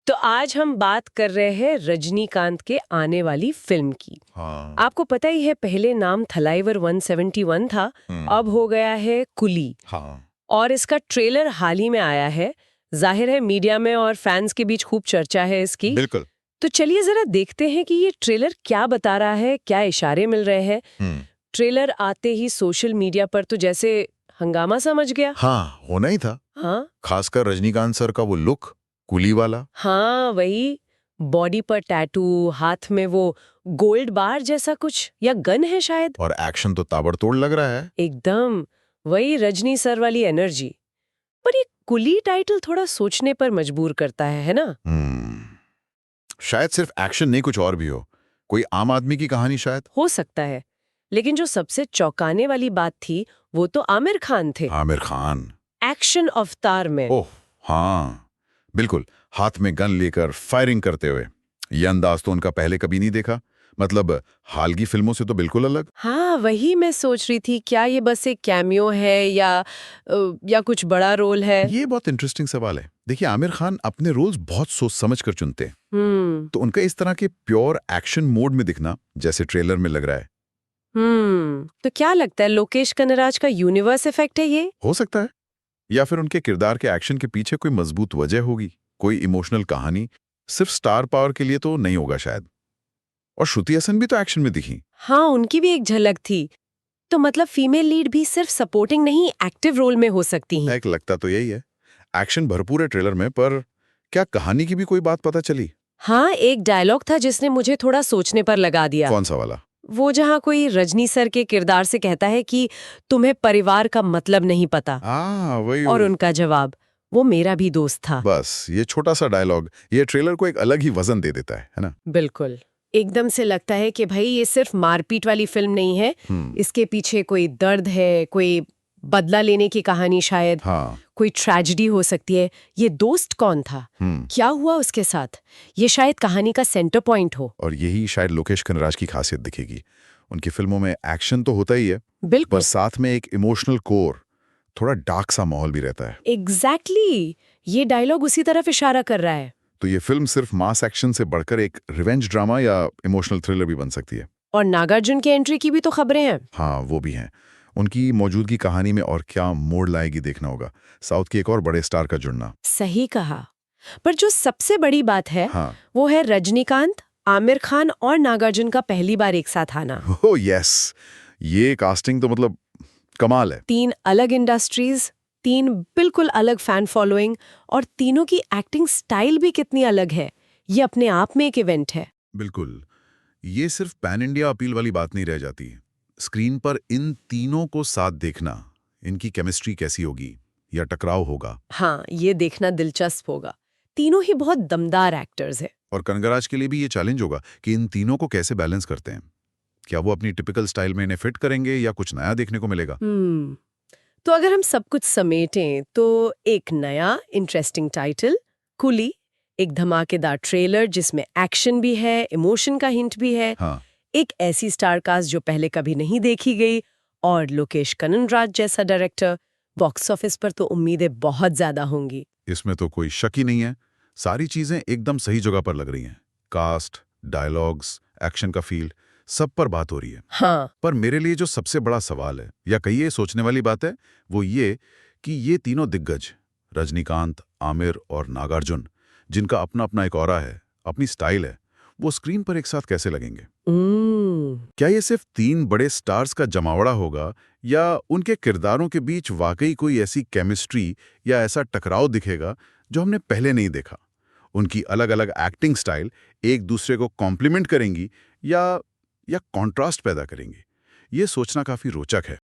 तो आज हम बात कर रहे हैं रजनीकांत के आने वाली फिल्म की। हाँ। आपको पता ही है, पहले नाम थलाइवर 171 था, अब हो गया है कुली। हाँ। और इसका ट्रेलर हाल ही में आया है। जाहिर है मीडिया में और फैंस के बीच खूब चर्चा है इसकी। बिल्कुल। तो चलिए जरा देखते हैं कि ये ट्रेलर क्या बता रहा है, क्या इशारे मिल रहे हैं। ट्रेलर आते ही सोशल मीडिया पर तो जैसे हंगामा समझ गया। हाँ, होना ही था। हाँ खासकर रजनीकांत सर का वो लुक, कुली वाला। हाँ, वही बॉडी पर टैटू, हाथ में वो गोल्ड बार जैसा कुछ या गन है शायद। और एक्शन तो ताबड़तोड़ लग रहा है। एकदम वही रजनी सर वाली एनर्जी। पर ये कुली टाइटल थोड़ा सोचने पर मजबूर करता है ना? शायद सिर्फ एक्शन नहीं, कुछ और भी हो। कोई आम आदमी की कहानी शायद। हो सकता है, लेकिन जो सबसे चौंकाने वाली बात थी वो तो आमिर खान थे। आमिर खान एक्शन अवतार में। ओह हाँ, बिल्कुल, हाथ में गन लेकर फायरिंग करते हुए। ये अंदाज तो उनका पहले कभी नहीं देखा। मतलब हाल की फिल्मों से तो बिल्कुल अलग। हाँ, वही मैं सोच रही थी, क्या ये बस एक कैमियो है या कुछ बड़ा रोल है? ये बहुत इंटरेस्टिंग सवाल है। देखिए, आमिर खान अपने रोल्स बहुत सोच समझ कर चुनते हैं। तो उनका इस तरह के प्योर एक्शन मोड में दिखना, जैसे ट्रेलर में लग रहा है। तो क्या लगता है, लोकेश कनराज का यूनिवर्स इफेक्ट है ये? हो सकता है, या फिर उनके किरदार के एक्शन के पीछे कोई मजबूत वजह होगी, कोई इमोशनल कहानी। सिर्फ स्टार पावर के लिए तो नहीं होगा शायद। और श्रुति हसन भी तो एक्शन में दिखी। हाँ, उनकी भी एक झलक थी। तो मतलब फीमेल लीड भी सिर्फ सपोर्टिंग नहीं, एक्टिव रोल में हो सकती हैं। एक लगता तो यही है। एक्शन भरपूर है ट्रेलर में, पर क्या कहानी की भी कोई बात पता चली? हाँ, एक डायलॉग था जिसने मुझे थोड़ा सोचने पर लगा दिया। कौन सा वाला? वो जहाँ कोई रजनी सर के किरदार से कहता है कि तुम्हें परिवार का मतलब नहीं पता, वही और वही। उनका जवाब, वो मेरा भी दोस्त था। बस ये छोटा सा डायलॉग ये ट्रेलर को एक अलग ही वजन दे देता है ना? बिल्कुल, एकदम से लगता है कि भाई ये सिर्फ मारपीट वाली फिल्म नहीं है, इसके पीछे कोई दर्द है, कोई बदला लेने की कहानी शायद। हाँ। कोई ट्रेजेडी हो सकती है। ये दोस्त कौन था, क्या हुआ उसके साथ, ये शायद कहानी का सेंटर पॉइंट हो। और यही शायद लोकेश कनराज की खासियत दिखेगी। उनकी फिल्मों में एक्शन तो होता ही है, बिल्कुल, पर साथ में एक इमोशनल कोर, थोड़ा डार्क सा माहौल भी रहता है। एग्जैक्टली ये डायलॉग उसी तरफ इशारा कर रहा है। तो ये फिल्म सिर्फ मास एक्शन से बढ़कर एक रिवेंज ड्रामा या इमोशनल थ्रिलर भी बन सकती है। और नागार्जुन की एंट्री की भी तो खबरें हैं। हाँ, वो भी हैं। उनकी मौजूदगी कहानी में और क्या मोड़ लाएगी देखना होगा। साउथ के एक और बड़े स्टार का जुड़ना। सही कहा। पर जो सबसे बड़ी बात है, हाँ। वो है रजनीकांत, आमिर खान और नागार्जुन का पहली बार एक साथ आना। ओह यस, ये कास्टिंग तो मतलब कमाल है। 3 अलग इंडस्ट्रीज, 3 बिल्कुल अलग फैन फॉलोइंग, और तीनों की एक्टिंग स्टाइल भी कितनी अलग है। ये अपने आप में एक इवेंट है। बिल्कुल, ये सिर्फ पैन इंडिया अपील वाली बात नहीं रह जाती। स्क्रीन पर इन तीनों को साथ देखना, इनकी केमिस्ट्री कैसी होगी या टकराव होगा। हाँ, ये देखना दिलचस्प होगा। तीनों ही बहुत दमदार एक्टर्स हैं। और कनगराज के लिए भी ये चैलेंज होगा कि इन तीनों को कैसे बैलेंस करते हैं। क्या वो अपनी टिपिकल स्टाइल में इन्हें फिट करेंगे या कुछ नया देखने को मिलेगा? तो अगर हम सब कुछ समेटें तो एक नया इंटरेस्टिंग टाइटल कुली, एक धमाकेदार ट्रेलर जिसमें एक्शन भी है, इमोशन का हिंट भी है, हाँ। एक ऐसी स्टारकास्ट जो पहले कभी नहीं देखी गई, और लोकेश कनराज जैसा डायरेक्टर। बॉक्स ऑफिस पर तो उम्मीदें बहुत ज्यादा होंगी। इसमें तो कोई शक ही नहीं है। सारी चीजें एकदम सही जगह पर लग रही हैं। कास्ट, डायलॉग्स, एक्शन का फील, सब पर बात हो रही है। हाँ, पर मेरे लिए जो सबसे बड़ा सवाल है, या कहिए सोचने वाली बात है, वो ये कि ये तीनों दिग्गज, रजनीकांत, आमिर और नागार्जुन, जिनका अपना अपना एक ऑरा है, अपनी स्टाइल है, वो स्क्रीन पर एक साथ कैसे लगेंगे? क्या ये सिर्फ 3 बड़े स्टार्स का जमावड़ा होगा, या उनके किरदारों के बीच वाकई कोई ऐसी केमिस्ट्री या ऐसा टकराव दिखेगा जो हमने पहले नहीं देखा? उनकी अलग-अलग एक्टिंग स्टाइल एक दूसरे को कॉम्प्लीमेंट करेंगी या कॉन्ट्रास्ट पैदा करेंगी? ये सोचना काफी रोचक है।